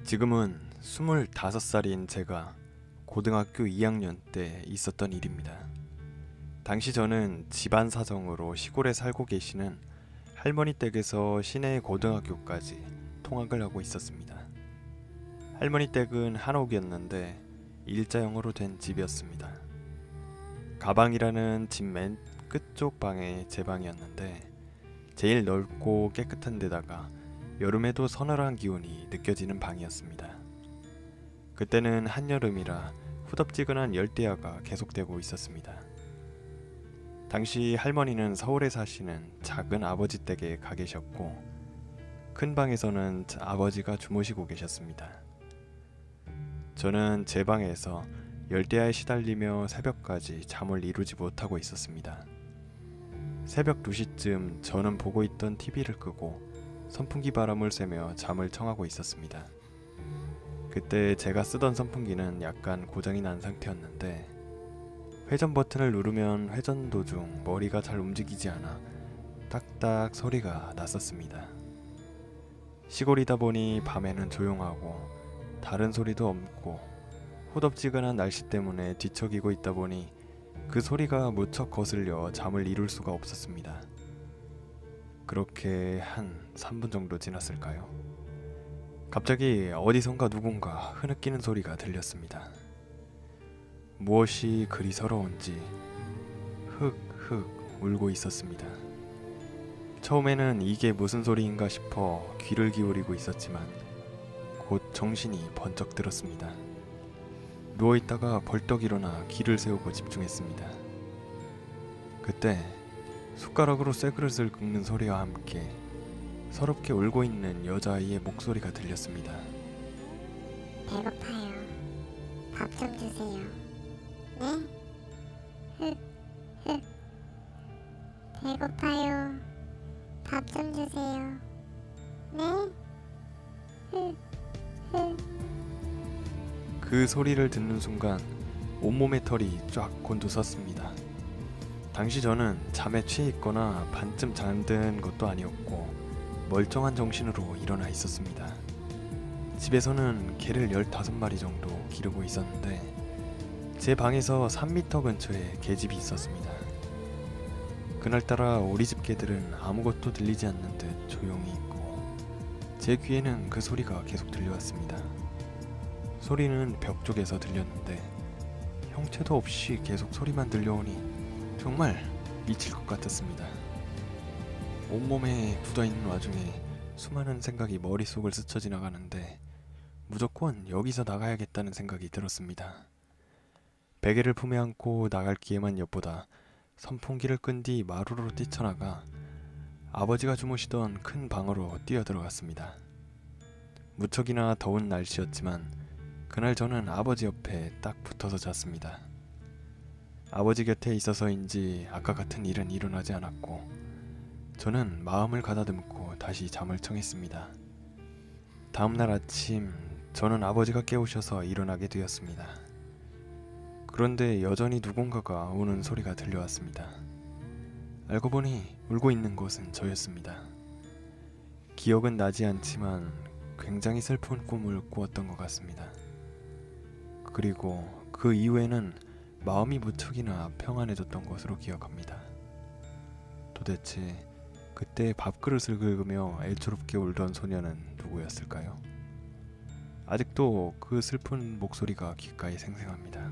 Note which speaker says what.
Speaker 1: 지금은 25살인 제가 고등학교 2학년 때 있었던 일입니다. 당시 저는 집안 사정으로 시골에 살고 계시는 할머니 댁에서 시내 고등학교까지 통학을 하고 있었습니다. 할머니 댁은 한옥이었는데 일자형으로 된 집이었습니다. 가방이라는 집 맨 끝쪽 방에 제 방이었는데 제일 넓고 깨끗한 데다가 여름에도 서늘한 기운이 느껴지는 방이었습니다. 그때는 한여름이라 후덥지근한 열대야가 계속되고 있었습니다. 당시 할머니는 서울에 사시는 작은 아버지 댁에 가 계셨고 큰 방에서는 아버지가 주무시고 계셨습니다. 저는 제 방에서 열대야에 시달리며 새벽까지 잠을 이루지 못하고 있었습니다. 새벽 2시쯤 저는 보고 있던 TV를 끄고 선풍기 바람을 쐬며 잠을 청하고 있었습니다. 그때 제가 쓰던 선풍기는 약간 고장이 난 상태였는데 회전 버튼을 누르면 회전 도중 머리가 잘 움직이지 않아 딱딱 소리가 났었습니다. 시골이다 보니 밤에는 조용하고 다른 소리도 없고 후덥지근한 날씨 때문에 뒤척이고 있다 보니 그 소리가 무척 거슬려 잠을 이룰 수가 없었습니다. 그렇게 한 3분 정도 지났을까요? 갑자기 어디선가 누군가 흐느끼는 소리가 들렸습니다. 무엇이 그리 서러운지 흑흑 울고 있었습니다. 처음에는 이게 무슨 소리인가 싶어 귀를 기울이고 있었지만 곧 정신이 번쩍 들었습니다. 누워있다가 벌떡 일어나 귀를 세우고 집중했습니다. 그때 숟가락으로 쇠그릇을 긁는 소리와 함께 서럽게 울고 있는 여자아이의 목소리가 들렸습니다.
Speaker 2: 배고파요. 밥 좀 주세요. 네? 배고파요. 밥 좀 주세요. 네?
Speaker 1: 그 소리를 듣는 순간 온몸의 털이 쫙 곤두섰습니다. 당시 저는 잠에 취해 있거나 반쯤 잠든 것도 아니었고 멀쩡한 정신으로 일어나 있었습니다. 집에서는 개를 15마리 정도 기르고 있었는데 제 방에서 3m 근처에 개집이 있었습니다. 그날따라 우리 집 개들은 아무것도 들리지 않는 듯 조용히 있고 제 귀에는 그 소리가 계속 들려왔습니다. 소리는 벽 쪽에서 들렸는데 형체도 없이 계속 소리만 들려오니 정말 미칠 것 같았습니다. 온몸에 굳어있는 와중에 수많은 생각이 머릿속을 스쳐 지나가는데 무조건 여기서 나가야겠다는 생각이 들었습니다. 베개를 품에 안고 나갈 기회만 엿보다 선풍기를 끈 뒤 마루로 뛰쳐나가 아버지가 주무시던 큰 방으로 뛰어들어갔습니다. 무척이나 더운 날씨였지만 그날 저는 아버지 옆에 딱 붙어서 잤습니다. 아버지 곁에 있어서인지 아까 같은 일은 일어나지 않았고 저는 마음을 가다듬고 다시 잠을 청했습니다. 다음날 아침 저는 아버지가 깨우셔서 일어나게 되었습니다. 그런데 여전히 누군가가 우는 소리가 들려왔습니다. 알고 보니 울고 있는 것은 저였습니다. 기억은 나지 않지만 굉장히 슬픈 꿈을 꾸었던 것 같습니다. 그리고 그 이후에는 마음이 무척이나 평안해졌던 것으로 기억합니다. 도대체 그때 밥그릇을 긁으며 애처롭게 울던 소녀는 누구였을까요? 아직도 그 슬픈 목소리가 귓가에 생생합니다.